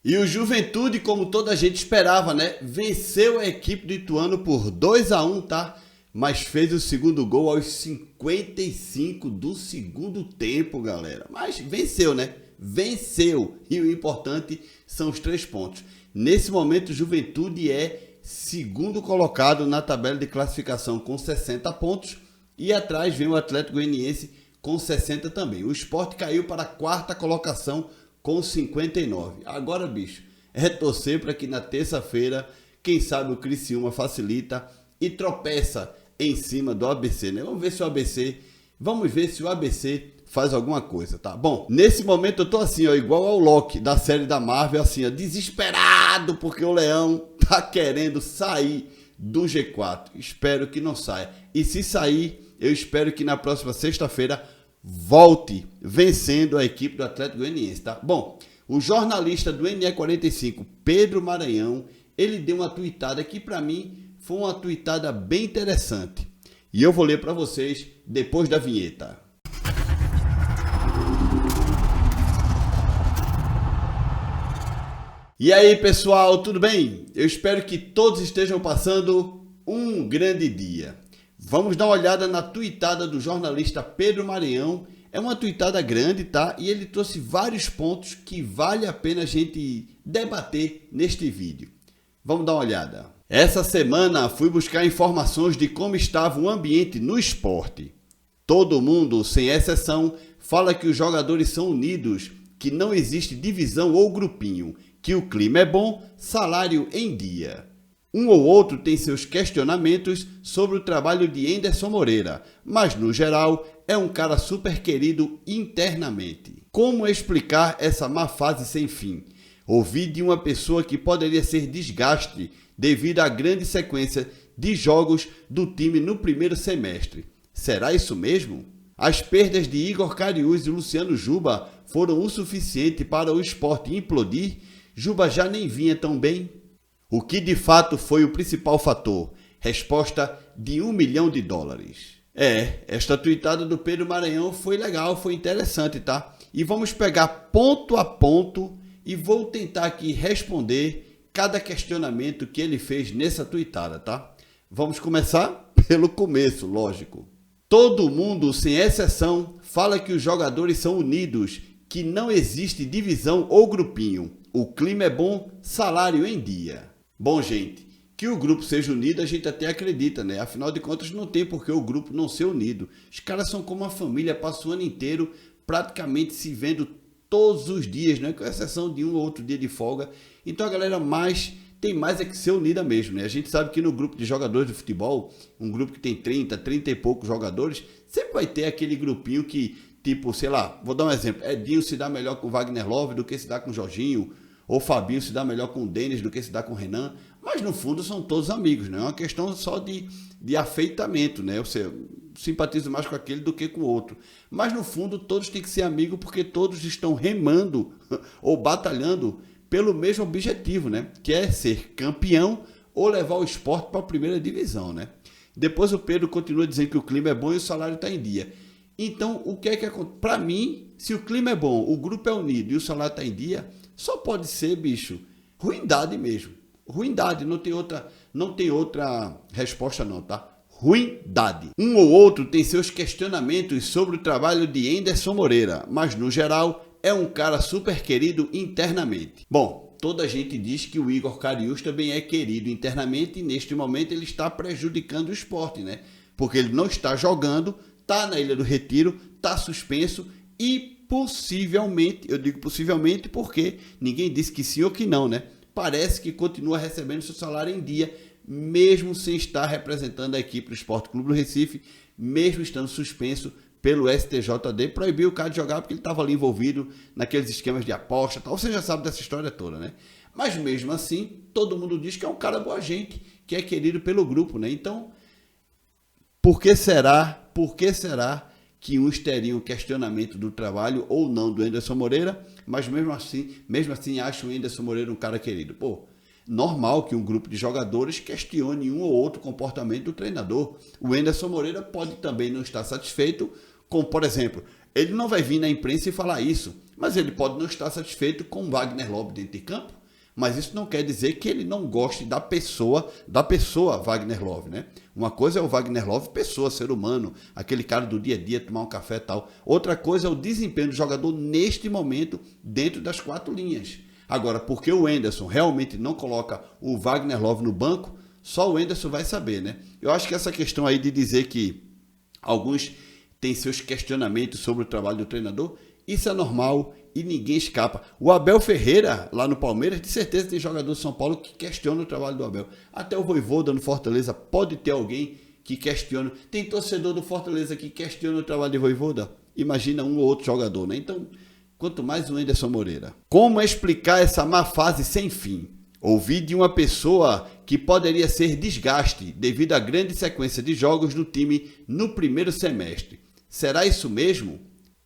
E o Juventude, como toda a gente esperava, né? Venceu a equipe do Ituano por 2-1, tá? Mas fez o segundo gol aos 55 do segundo tempo, galera. Mas venceu, né? Venceu. E o importante são os 3 pontos. Nesse momento, o Juventude é segundo colocado na tabela de classificação com 60 pontos. E atrás vem o Atlético Goianiense com 60 também. O Sport caiu para a 4ª colocação com 59. Agora, bicho, é torcer para que na terça-feira, quem sabe o Criciúma facilita e tropeça em cima do ABC, né? Vamos ver se o ABC faz alguma coisa, tá? Bom, nesse momento eu tô assim, ó, igual ao Loki da série da Marvel, assim, ó, desesperado porque o Leão tá querendo sair do G4. Espero que não saia. E se sair, eu espero que na próxima sexta-feira volte vencendo a equipe do Atlético Goianiense, tá? Bom, o jornalista do NE45, Pedro Maranhão, ele deu uma tuitada que para mim foi uma tuitada bem interessante. E eu vou ler para vocês depois da vinheta. E aí, pessoal, tudo bem? Eu espero que todos estejam passando um grande dia. Vamos dar uma olhada na tuitada do jornalista Pedro Maranhão. É uma tuitada grande, tá? E ele trouxe vários pontos que vale a pena a gente debater neste vídeo. Vamos dar uma olhada. Essa semana fui buscar informações de como estava o ambiente no esporte. Todo mundo, sem exceção, fala que os jogadores são unidos, que não existe divisão ou grupinho, que o clima é bom, salário em dia. Um ou outro tem seus questionamentos sobre o trabalho de Enderson Moreira, mas no geral é um cara super querido internamente. Como explicar essa má fase sem fim? Ouvi de uma pessoa que poderia ser desgaste devido à grande sequência de jogos do time no primeiro semestre. Será isso mesmo? As perdas de Igor Cariús e Luciano Juba foram o suficiente para o Sport implodir? Juba já nem vinha tão bem? O que de fato foi o principal fator? Resposta de $1 milhão. Esta tuitada do Pedro Maranhão foi legal, foi interessante, tá? E vamos pegar ponto a ponto e vou tentar aqui responder cada questionamento que ele fez nessa tuitada, tá? Vamos começar pelo começo, lógico. Todo mundo, sem exceção, fala que os jogadores são unidos, que não existe divisão ou grupinho. O clima é bom, salário em dia. Bom, gente, que o grupo seja unido a gente até acredita, né? Afinal de contas, não tem por que o grupo não ser unido. Os caras são como uma família, passam o ano inteiro praticamente se vendo todos os dias, né? Com exceção de um ou outro dia de folga. Então a galera tem mais é que ser unida mesmo, né? A gente sabe que no grupo de jogadores de futebol, um grupo que tem 30 e poucos jogadores, sempre vai ter aquele grupinho que, tipo, sei lá, vou dar um exemplo, Edinho se dá melhor com o Wagner Love do que se dá com o Jorginho, ou Fabinho se dá melhor com o Denis do que se dá com o Renan, mas no fundo são todos amigos, né? É uma questão só de afeitamento, né? Você simpatiza mais com aquele do que com o outro. Mas no fundo todos têm que ser amigos porque todos estão remando ou batalhando pelo mesmo objetivo, né? Que é ser campeão ou levar o Sport para a primeira divisão, né? Depois o Pedro continua dizendo que o clima é bom e o salário está em dia. Então, o que é que acontece? Para mim, se o clima é bom, o grupo é unido e o salário está em dia, só pode ser, bicho, ruindade mesmo. Ruindade, não tem outra resposta não, tá? Ruindade. Um ou outro tem seus questionamentos sobre o trabalho de Enderson Moreira, mas no geral é um cara super querido internamente. Bom, toda a gente diz que o Igor Cariús também é querido internamente e neste momento ele está prejudicando o Sport, né? Porque ele não está jogando, está na Ilha do Retiro, está suspenso e possivelmente, eu digo possivelmente porque ninguém disse que sim ou que não, né? Parece que continua recebendo seu salário em dia, mesmo sem estar representando a equipe do Sport Clube do Recife, mesmo estando suspenso pelo STJD, proibiu o cara de jogar porque ele estava ali envolvido naqueles esquemas de aposta, tal. Você já sabe dessa história toda, né? Mas mesmo assim, todo mundo diz que é um cara boa gente, que é querido pelo grupo, né? Então, por que será que uns teriam questionamento do trabalho ou não do Enderson Moreira, mas mesmo assim acham o Enderson Moreira um cara querido? Pô, normal que um grupo de jogadores questione um ou outro comportamento do treinador. O Enderson Moreira pode também não estar satisfeito com, por exemplo, Ele não vai vir na imprensa e falar isso, mas ele pode não estar satisfeito com o Wagner Love dentro de campo, mas isso não quer dizer que ele não goste da pessoa Wagner Love, né? Uma coisa é o Wagner Love, pessoa, ser humano, aquele cara do dia a dia, tomar um café e tal. Outra coisa é o desempenho do jogador neste momento dentro das 4 linhas. Agora, porque o Anderson realmente não coloca o Wagner Love no banco, só o Anderson vai saber, né? Eu acho que essa questão aí de dizer que alguns têm seus questionamentos sobre o trabalho do treinador, isso é normal e ninguém escapa. O Abel Ferreira, lá no Palmeiras, de certeza tem jogador do São Paulo que questiona o trabalho do Abel. Até o Vojvoda no Fortaleza pode ter alguém que questiona. Tem torcedor do Fortaleza que questiona o trabalho de Vojvoda. Imagina um ou outro jogador, né? Então, quanto mais o Anderson Moreira. Como explicar essa má fase sem fim? Ouvi de uma pessoa que poderia ser desgaste devido à grande sequência de jogos do time no primeiro semestre. Será isso mesmo?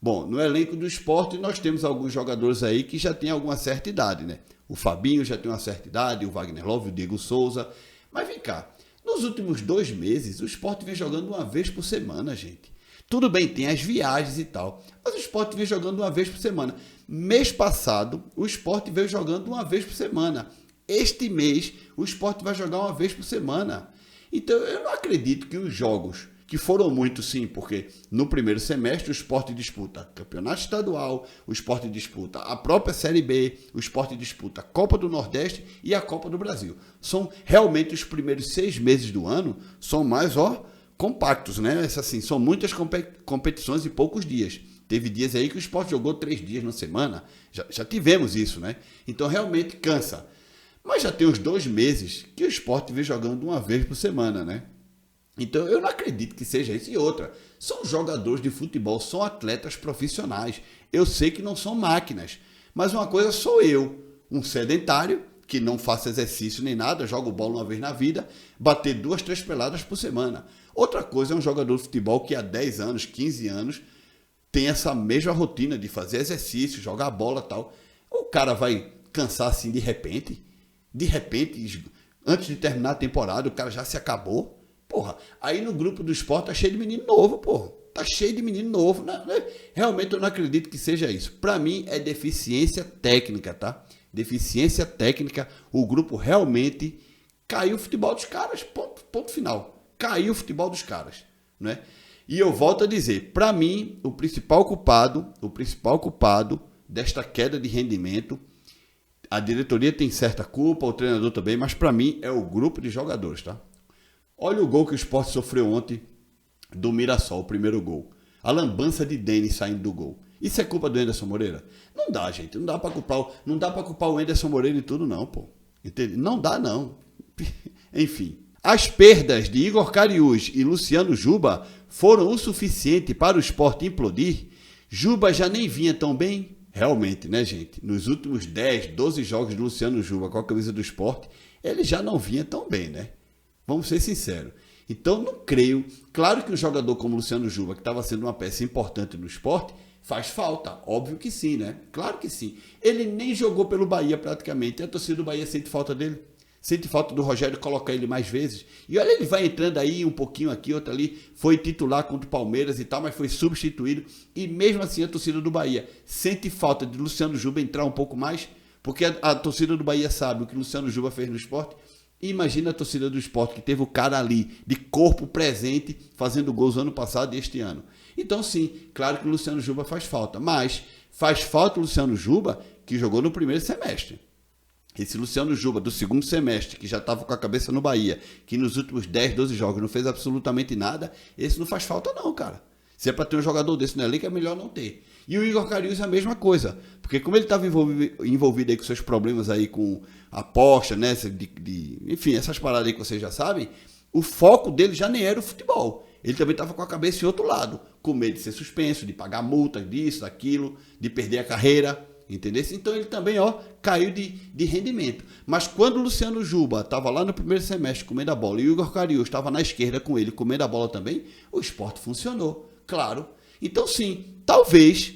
Bom, no elenco do Sport nós temos alguns jogadores aí que já têm alguma certa idade, né? O Fabinho já tem uma certa idade, o Wagner Love, o Diego Souza. Mas vem cá, nos últimos 2 meses o Sport vem jogando uma vez por semana, gente. Tudo bem, tem as viagens e tal, mas o Sport vem jogando uma vez por semana. Mês passado, o Sport veio jogando uma vez por semana. Este mês, o Sport vai jogar uma vez por semana. Então, eu não acredito que os jogos, que foram muitos sim, porque no primeiro semestre o Sport disputa campeonato estadual, o Sport disputa a própria Série B, o Sport disputa a Copa do Nordeste e a Copa do Brasil. São realmente os primeiros 6 meses do ano, são mais, compactos, né? Assim, são muitas competições e poucos dias. Teve dias aí que o Sport jogou 3 dias na semana, já tivemos isso, né? Então realmente cansa. Mas já tem uns 2 meses que o Sport vem jogando uma vez por semana, né? Então eu não acredito que seja isso. E outra, são jogadores de futebol, são atletas profissionais. Eu sei que não são máquinas, mas uma coisa sou eu, um sedentário, que não faço exercício nem nada, jogo bola uma vez na vida, bater 2, 3 peladas por semana. Outra coisa é um jogador de futebol que há 10 anos, 15 anos, tem essa mesma rotina de fazer exercício, jogar bola e tal. O cara vai cansar assim de repente, antes de terminar a temporada, o cara já se acabou. Porra, aí no grupo do Sport tá cheio de menino novo, porra. Tá cheio de menino novo, né? Realmente eu não acredito que seja isso. Para mim é deficiência técnica, tá? Deficiência técnica. O grupo realmente caiu o futebol dos caras. Ponto final. Caiu o futebol dos caras, né? E eu volto a dizer, para mim, o principal culpado desta queda de rendimento, a diretoria tem certa culpa, o treinador também, mas para mim é o grupo de jogadores, tá? Olha o gol que o Sport sofreu ontem do Mirassol, o primeiro gol. A lambança de Denis saindo do gol. Isso é culpa do Anderson Moreira? Não dá, gente. Não dá para culpar o Anderson Moreira e tudo, não, pô. Entende? Não dá, não. Enfim. As perdas de Igor Cariús e Luciano Juba foram o suficiente para o Sport implodir? Juba já nem vinha tão bem? Realmente, né, gente? Nos últimos 10, 12 jogos do Luciano Juba com a camisa do Sport, ele já não vinha tão bem, né? Vamos ser sinceros. Então, não creio. Claro que um jogador como o Luciano Juba, que estava sendo uma peça importante no Sport, faz falta. Óbvio que sim, né? Claro que sim. Ele nem jogou pelo Bahia praticamente. A torcida do Bahia sente falta dele. Sente falta do Rogério colocar ele mais vezes. E olha, ele vai entrando aí, um pouquinho aqui, outro ali. Foi titular contra o Palmeiras e tal, mas foi substituído. E mesmo assim a torcida do Bahia sente falta de Luciano Juba entrar um pouco mais, porque a torcida do Bahia sabe o que o Luciano Juba fez no Sport. E imagina a torcida do Sport, que teve o cara ali, de corpo presente, fazendo gols ano passado e este ano. Então sim, claro que o Luciano Juba faz falta. Mas faz falta o Luciano Juba, que jogou no primeiro semestre. Esse Luciano Juba, do segundo semestre, que já estava com a cabeça no Bahia, que nos últimos 10, 12 jogos não fez absolutamente nada, esse não faz falta não, cara. Se é para ter um jogador desse no elenco, é melhor não ter. E o Igor Cariús é a mesma coisa, porque como ele estava envolvido aí com seus problemas aí com aposta, né, enfim, essas paradas aí que vocês já sabem, o foco dele já nem era o futebol. Ele também estava com a cabeça em outro lado, com medo de ser suspenso, de pagar multa, disso, daquilo, de perder a carreira. Entendeu? Então ele também caiu de rendimento. Mas quando o Luciano Juba estava lá no primeiro semestre comendo a bola e o Igor Cariús estava na esquerda com ele comendo a bola também, o Sport funcionou, claro. Então sim, talvez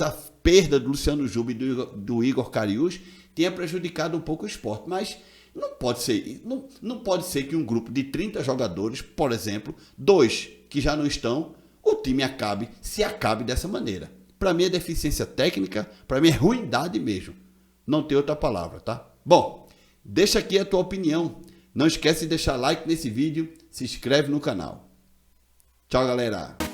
a perda do Luciano Juba e do Igor Cariús tenha prejudicado um pouco o Sport, mas não pode ser que um grupo de 30 jogadores, por exemplo, 2 que já não estão, o time se acabe dessa maneira. Para mim é deficiência técnica, para mim é ruindade mesmo. Não tem outra palavra, tá? Bom, deixa aqui a tua opinião. Não esquece de deixar like nesse vídeo, se inscreve no canal. Tchau, galera!